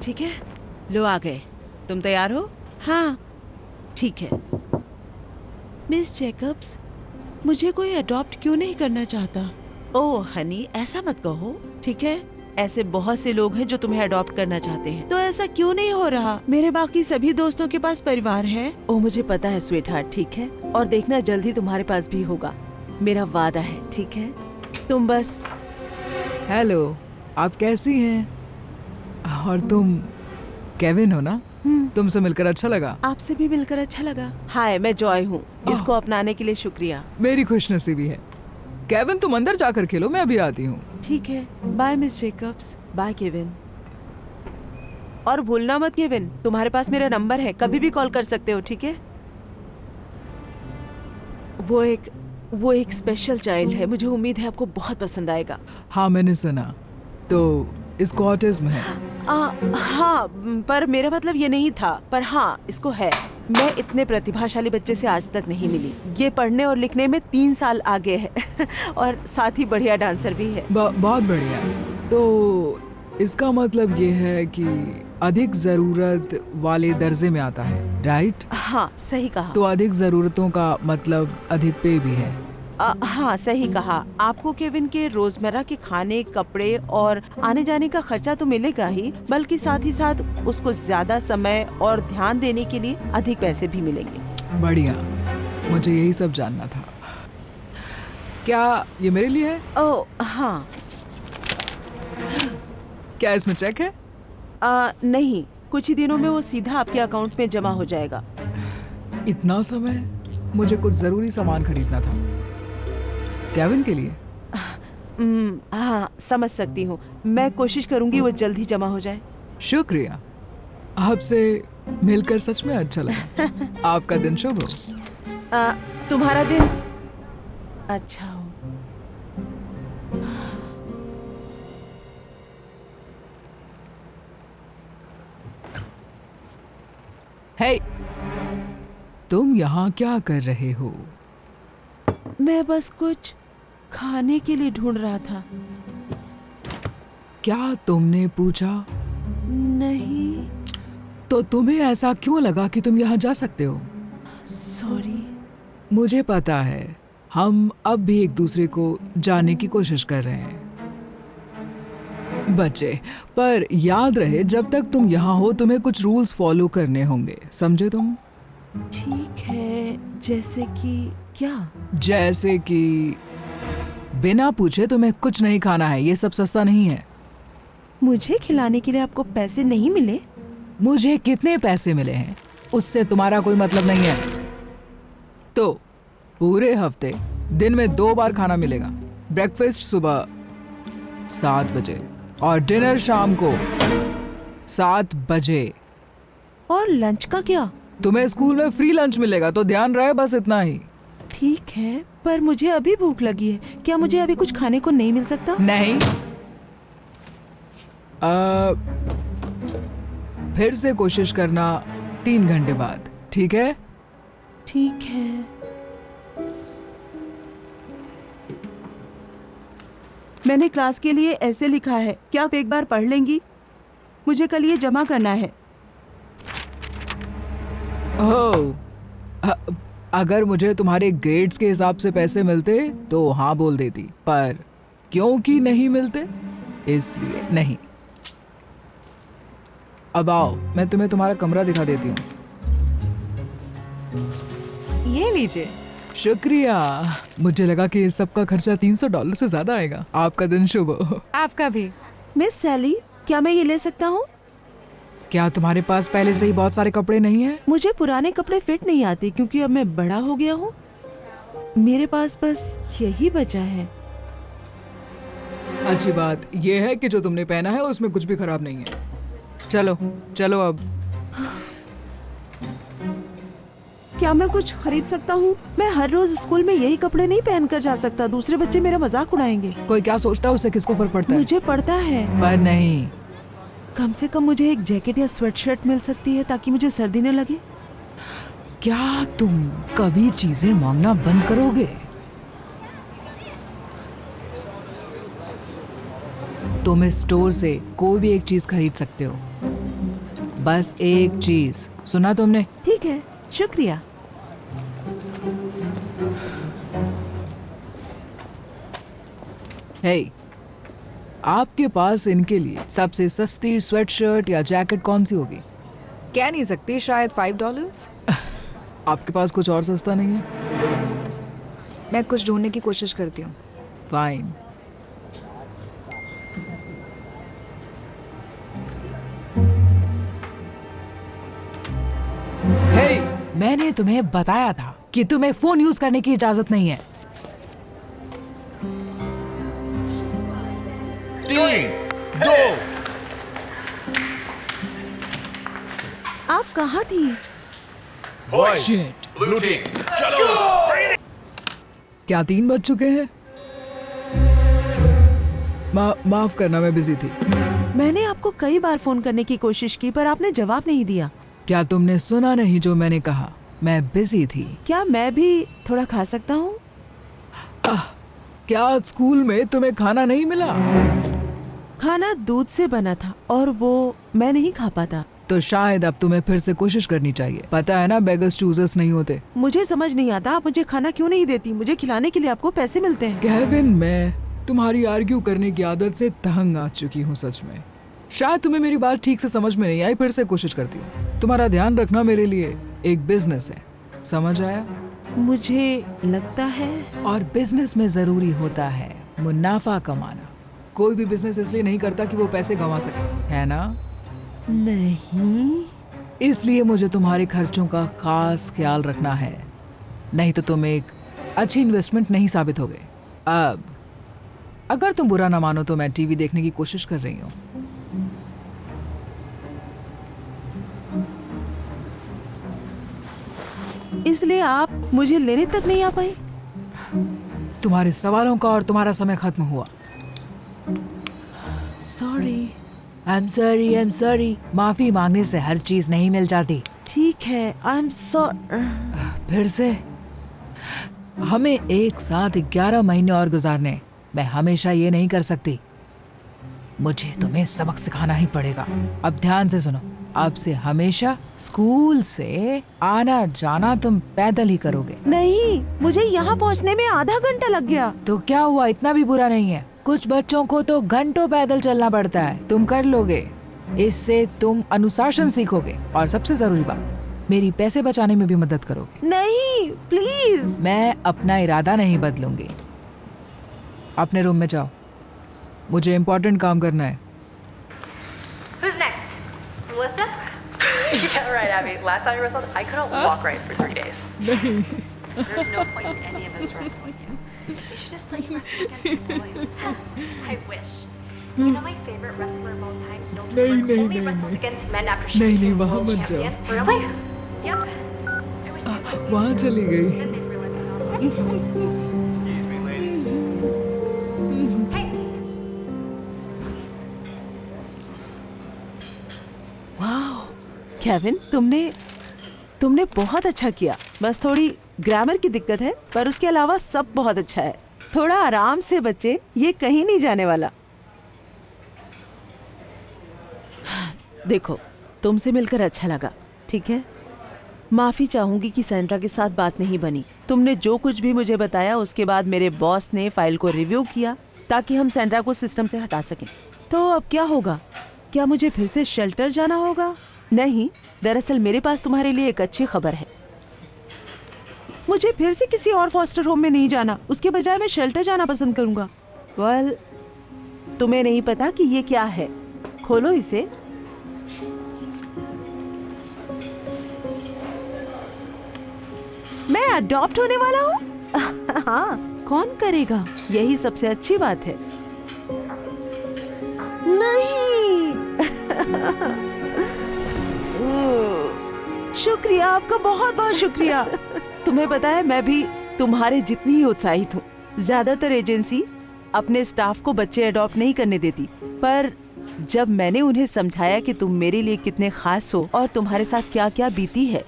ठीक है, लो आ गए। तुम तैयार हो? हाँ ठीक है। मिस जैकब्स, मुझे कोई अडॉप्ट क्यों नहीं करना चाहता? ओह हनी, ऐसा मत कहो, ठीक है? ऐसे बहुत से लोग हैं जो तुम्हें अडॉप्ट करना चाहते हैं, तो ऐसा क्यों नहीं हो रहा? मेरे बाकी सभी दोस्तों के पास परिवार है। ओह मुझे पता है स्वीट हार्ट, ठीक है? और देखना जल्दी तुम्हारे पास भी होगा, मेरा वादा है, ठीक है? तुम बस। हेलो, आप कैसी हैं? और तुम केविन हो ना? तुमसे मिलकर अच्छा लगा। आपसे भी मिलकर अच्छा लगा। हाय, मैं जॉय हूँ। इसको अपनाने के लिए शुक्रिया। मेरी खुशनसीबी है। केविन तुम अंदर जाकर खेलो, मैं अभी आती हूँ। ठीक है, bye miss Jacobs. Bye Kevin. और भूलना मत केविन, तुम्हारे पास मेरा नंबर है, कभी भी कॉल कर सकते हो, ठीक है? वो एक स्पेशल चाइल्ड है, मुझे उम्मीद है आपको बहुत पसंद आएगा। हाँ मैंने सुना। तो इसको ऑटिज्म है? हाँ, पर मेरा मतलब ये नहीं था, पर हाँ इसको है। मैं इतने प्रतिभाशाली बच्चे से आज तक नहीं मिली। ये पढ़ने और लिखने में 3 साल आगे है और साथ ही बढ़िया डांसर भी है। बहुत बढ़िया। तो इसका मतलब ये है कि अधिक जरूरत वाले दर्जे में आता है, राइट? हाँ सही कहा। तो अधिक जरूरतों का मतलब अधिक पे भी है। हाँ सही कहा। आपको केविन के रोजमर्रा के खाने, कपड़े और आने जाने का खर्चा तो मिलेगा ही, बल्कि साथ ही साथ उसको ज्यादा समय और ध्यान देने के लिए अधिक पैसे भी मिलेंगे। बढ़िया, मुझे यही सब जानना था। क्या ये मेरे लिए है? ओह हाँ। क्या इसमें चेक है? नहीं, कुछ ही दिनों में वो सीधा आपके अकाउंट में जमा हो जाएगा। इतना समय? मुझे कुछ जरूरी सामान खरीदना था केविन के लिए। हाँ समझ सकती हूँ, मैं कोशिश करूंगी वो जल्द ही जमा हो जाए। शुक्रिया, आपसे मिलकर सच में अच्छा लगा। आपका दिन शुभ हो। तुम्हारा दिन अच्छा हो। हे, तुम यहाँ क्या कर रहे हो? मैं बस कुछ खाने के लिए ढूंढ रहा था। क्या तुमने पूछा? नहीं। तो तुम्हें ऐसा क्यों लगा कि तुम यहाँ जा सकते हो? सॉरी। मुझे पता है, हम अब भी एक दूसरे को जानने की कोशिश कर रहे हैं बच्चे, पर याद रहे जब तक तुम यहाँ हो तुम्हें कुछ रूल्स फॉलो करने होंगे, समझे तुम? ठीक है, जैसे कि क्या? जैसे कि बिना पूछे तुम्हें कुछ नहीं खाना है, ये सब सस्ता नहीं है। मुझे खिलाने के लिए आपको पैसे नहीं मिले? मुझे कितने पैसे मिले हैं उससे तुम्हारा कोई मतलब नहीं है। तो पूरे हफ्ते दिन में 2 बार खाना मिलेगा। ब्रेकफास्ट सुबह 7 बजे और डिनर शाम को 7 बजे। और लंच का क्या? तुम्हें स्कूल में फ्री लंच मिलेगा, तो ध्यान रहे, बस इतना ही। ठीक है, पर मुझे अभी भूख लगी है, क्या मुझे अभी कुछ खाने को नहीं मिल सकता? नहीं। फिर से कोशिश करना 3 घंटे बाद, ठीक है? ठीक है। मैंने क्लास के लिए ऐसे लिखा है, क्या आप एक बार पढ़ लेंगी? मुझे कल ये जमा करना है। ओह, अगर मुझे तुम्हारे ग्रेड्स के हिसाब से पैसे मिलते तो हाँ बोल देती, पर क्योंकि नहीं मिलते इसलिए नहीं। अब आओ, मैं तुम्हें तुम्हारा कमरा दिखा देती हूँ। ये लीजिए। शुक्रिया। मुझे लगा कि इस सब का खर्चा $300 से ज्यादा आएगा। आपका दिन शुभ हो। आपका भी। मिस सैली, क्या मैं ये ले सकता हूँ? क्या तुम्हारे पास पहले से ही बहुत सारे कपड़े नहीं हैं? मुझे पुराने कपड़े फिट नहीं आते क्योंकि अब मैं बड़ा हो गया हूँ। मेरे पास बस यही बचा है। अच्छी बात यह है कि जो तुमने पहना है उसमें कुछ भी खराब नहीं है। चलो चलो अब। क्या मैं कुछ खरीद सकता हूँ? मैं हर रोज स्कूल में यही कपड़े नहीं पहनकर जा सकता, दूसरे बच्चे मेरा मजाक उड़ाएंगे। कोई क्या सोचता है उससे किसको फर्क पड़ता है? मुझे पड़ता है। पर नहीं। कम से कम मुझे एक जैकेट या स्वेटशर्ट मिल सकती है ताकि मुझे सर्दी न लगे। क्या तुम कभी चीजें मांगना बंद करोगे? तुम इस स्टोर से कोई भी एक चीज खरीद सकते हो, बस एक चीज, सुना तुमने? ठीक है, शुक्रिया। हे, आपके पास इनके लिए सबसे सस्ती स्वेटशर्ट या जैकेट कौन सी होगी? कह नहीं सकती, शायद $5। आपके पास कुछ और सस्ता नहीं है? मैं कुछ ढूंढने की कोशिश करती हूँ। फाइन। हे, मैंने तुम्हें बताया था कि तुम्हें फोन यूज करने की इजाजत नहीं है। 3, 2, आप कहाँ थी? Boys, Shit. ब्लू टीम, चलो। क्या 3 बज चुके हैं? माफ करना, मैं बिजी थी। मैंने आपको कई बार फोन करने की कोशिश की पर आपने जवाब नहीं दिया। क्या तुमने सुना नहीं जो मैंने कहा? मैं बिजी थी। क्या मैं भी थोड़ा खा सकता हूँ? क्या आज स्कूल में तुम्हें खाना नहीं मिला? खाना दूध से बना था और वो मैं नहीं खा पाता। तो शायद अब तुम्हें फिर से कोशिश करनी चाहिए। पता है ना, बेगर्स चूजर्स नहीं होते। मुझे समझ नहीं आता आप मुझे खाना क्यों नहीं देती। मुझे खिलाने के लिए आपको पैसे मिलते हैं। केविन, मैं तुम्हारी आर्ग्यू करने की आदत से तंग आ चुकी हूँ सच में। शायद तुम्हें मेरी बात ठीक से समझ में नहीं आई, फिर से कोशिश करती हूँ। तुम्हारा ध्यान रखना मेरे लिए एक बिजनेस है, समझ आया? मुझे लगता है और बिजनेस में जरूरी होता है मुनाफा कमाना। कोई भी बिजनेस इसलिए नहीं करता कि वो पैसे कमा सके, है ना? नहीं। इसलिए मुझे तुम्हारे खर्चों का खास ख्याल रखना है, नहीं तो तुम एक अच्छी इन्वेस्टमेंट नहीं साबित होगे। अब अगर तुम बुरा ना मानो तो मैं टीवी देखने की कोशिश कर रही हूँ। इसलिए आप मुझे लेने तक नहीं आ पाई? तुम्हारे सवालों का और तुम्हारा समय खत्म हुआ। सॉरी। I am sorry. माफी मांगने से हर चीज नहीं मिल जाती। ठीक है, आई एम सॉरी। फिर से हमें एक साथ 11 महीने और गुजारने। मैं हमेशा ये नहीं कर सकती। मुझे तुम्हें सबक सिखाना ही पड़ेगा। अब ध्यान से सुनो, अब से हमेशा स्कूल से आना जाना तुम पैदल ही करोगे। नहीं, मुझे यहाँ पहुँचने में आधा घंटा लग गया। तो क्या हुआ, इतना भी बुरा नहीं है। कुछ बच्चों को तो घंटों पैदल चलना पड़ता है, तुम कर लोगे। इससे तुम अनुशासन सीखोगे और सबसे जरूरी बात, मेरी पैसे बचाने में भी मदद करोगे। नहीं, प्लीज। मैं अपना इरादा नहीं बदलूंगी। अपने रूम में जाओ, मुझे इम्पोर्टेंट काम करना है। Who's next? Melissa? Yeah, right, Abby. Last time you wrestled, I couldn't walk right for 3 days. There's no point in any of us wrestling you. We should just like wrestle against boys. I wish. You know my favorite wrestler of all time, Bill Goldberg, only wrestled against men after she became वहाँ world मत जाओ। champion. Really? Yep. I wish they would. वहाँ चली गई। Then they'd realize it all. Excuse me, ladies. Hey. वाह, Kevin, तुमने बहुत अच्छा किया। बस थोड़ी ग्रामर की दिक्कत है, पर उसके अलावा सब बहुत अच्छा है। थोड़ा आराम से बच्चे, ये कहीं नहीं जाने वाला। देखो, तुमसे मिलकर अच्छा लगा, ठीक है? माफी चाहूंगी कि सैंड्रा के साथ बात नहीं बनी। तुमने जो कुछ भी मुझे बताया उसके बाद मेरे बॉस ने फाइल को रिव्यू किया ताकि हम सैंड्रा को सिस्टम से हटा सकें। तो अब क्या होगा? क्या मुझे फिर से शेल्टर जाना होगा? नहीं, दरअसल मेरे पास तुम्हारे लिए एक अच्छी खबर है। मुझे फिर से किसी और फॉस्टर होम में नहीं जाना, उसके बजाय मैं शेल्टर जाना पसंद करूंगा। वेल, तुम्हें नहीं पता कि ये क्या है। खोलो इसे। मैं अडॉप्ट होने वाला हूँ। हाँ, कौन करेगा? यही सबसे अच्छी बात है। नहीं। शुक्रिया, आपका बहुत बहुत शुक्रिया। तुम्हें पता है, मैं भी तुम्हारे जितनी ही उत्साहित हूँ। ज्यादातर एजेंसी अपने स्टाफ को बच्चे अडॉप्ट नहीं करने देती, पर जब मैंने उन्हें समझाया कि तुम मेरे लिए कितने खास हो और तुम्हारे साथ क्या क्या बीती है,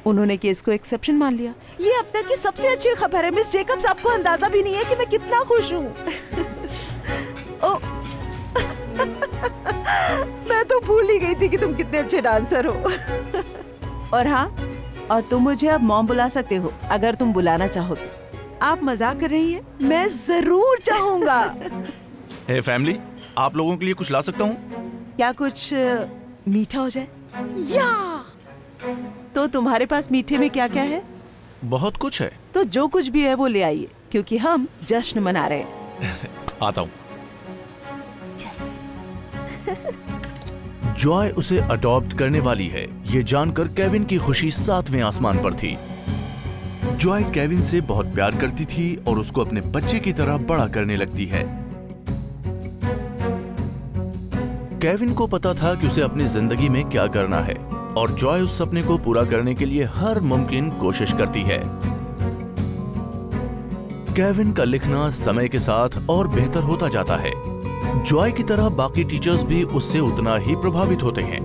उन्होंने केस को एक्सेप्शन मान लिया। ये अब तक की सबसे अच्छी खबर है मिस जेकब्स। आपको अंदाजा भी नहीं है कि मैं कितना खुश हूँ। ओ, मैं तो भूल ही गई थी कि तुम कितने अच्छे डांसर हो। और हाँ, और तुम मुझे अब मॉम बुला सकते हो अगर तुम बुलाना चाहो तो। आप मजाक कर रही हैं? मैं जरूर चाहूंगा। हे फैमिली, आप लोगों के लिए कुछ ला सकता हूँ? क्या कुछ मीठा हो जाए? या तो तुम्हारे पास मीठे में क्या क्या है? बहुत कुछ है। तो जो कुछ भी है वो ले आइए, क्योंकि हम जश्न मना रहे हैं। आता हूँ। जॉय उसे अडॉप्ट करने वाली है, ये जानकर केविन की खुशी 7वें आसमान पर थी। जॉय केविन से बहुत प्यार करती थी और उसको अपने बच्चे की तरह बड़ा करने लगती है। केविन को पता था कि उसे अपनी जिंदगी में क्या करना है और जॉय उस सपने को पूरा करने के लिए हर मुमकिन कोशिश करती है। केविन का लिखना समय के साथ और बेहतर होता जाता है। जॉय की तरह बाकी टीचर्स भी उससे उतना ही प्रभावित होते हैं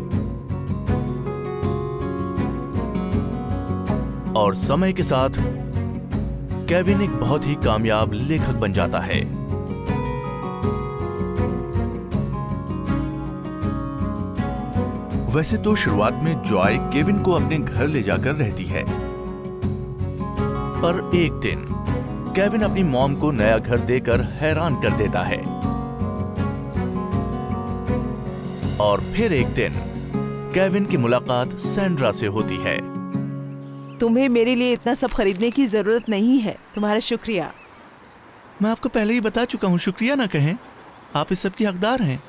और समय के साथ केविन एक बहुत ही कामयाब लेखक बन जाता है। वैसे तो शुरुआत में जॉय केविन को अपने घर ले जाकर रहती है, पर एक दिन केविन अपनी मॉम को नया घर देकर हैरान कर देता है। और फिर एक दिन केविन की मुलाकात सैंड्रा से होती है। तुम्हें मेरे लिए इतना सब खरीदने की जरूरत नहीं है, तुम्हारा शुक्रिया। मैं आपको पहले ही बता चुका हूँ, शुक्रिया ना कहें, आप इस सब की हकदार हैं।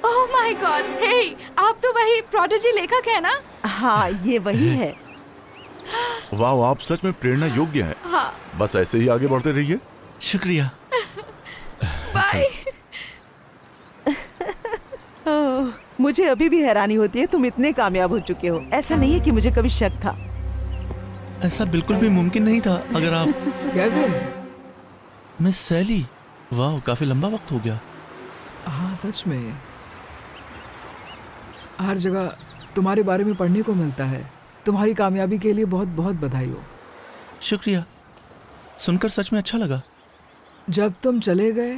ओह माय गॉड, हे, आप तो वही प्रोडिजी लेखक है ना? हाँ, ये वही है। वाह, आप सच में प्रेरणा योग्य हैं। हाँ। बस ऐसे ही आगे बढ़ते रहिए। शुक्रिया। बाय। मुझे अभी भी हैरानी होती है, तुम इतने कामयाब हो चुके हो। ऐसा नहीं है कि मुझे कभी शक था। ऐसा बिल्कुल भी मुमकिन नहीं था अगर आप। केविन। मिस सैली, वाह, काफी लंबा वक्त हो गया। हाँ, सच में हर जगह तुम्हारे बारे में पढ़ने को मिलता है। तुम्हारी कामयाबी के लिए बहुत बहुत बधाई हो। शुक्रिया, सुनकर सच में अच्छा लगा। जब तुम चले गए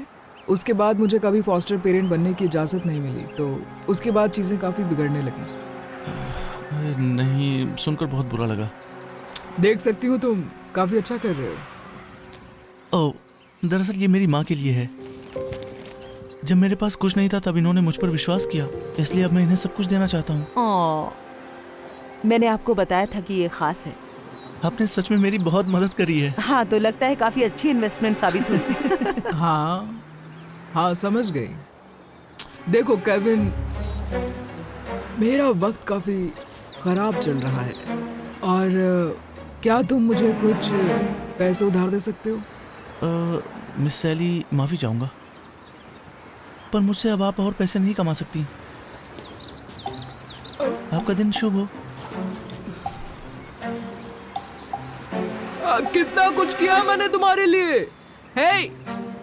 उसके बाद मुझे कभी फॉस्टर पेरेंट बनने की इजाज़त नहीं मिली, तो उसके बाद चीज़ें काफ़ी बिगड़ने लगी। अरे नहीं, सुनकर बहुत बुरा लगा। देख सकती हूँ तुम काफ़ी अच्छा कर रहे हो। ओह, दरअसल ये मेरी माँ के लिए है। जब मेरे पास कुछ नहीं था तब इन्होंने मुझ पर विश्वास किया, इसलिए अब मैं इन्हें सब कुछ देना चाहता हूँ। मैंने आपको बताया था कि ये खास है। आपने सच में मेरी बहुत मदद करी है। हाँ, तो लगता है काफी अच्छी इन्वेस्टमेंट साबित हुई। हाँ हाँ, समझ गई। देखो केविन, मेरा वक्त काफ़ी ख़राब चल रहा है और क्या तुम मुझे कुछ पैसे उधार दे सकते हो? मिस सैली, माफ़ी चाहूँगा, पर मुझसे अब आप और पैसे नहीं कमा सकती। आपका दिन शुभ हो। कितना कुछ किया मैंने तुम्हारे लिए। हे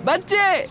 बच्चे,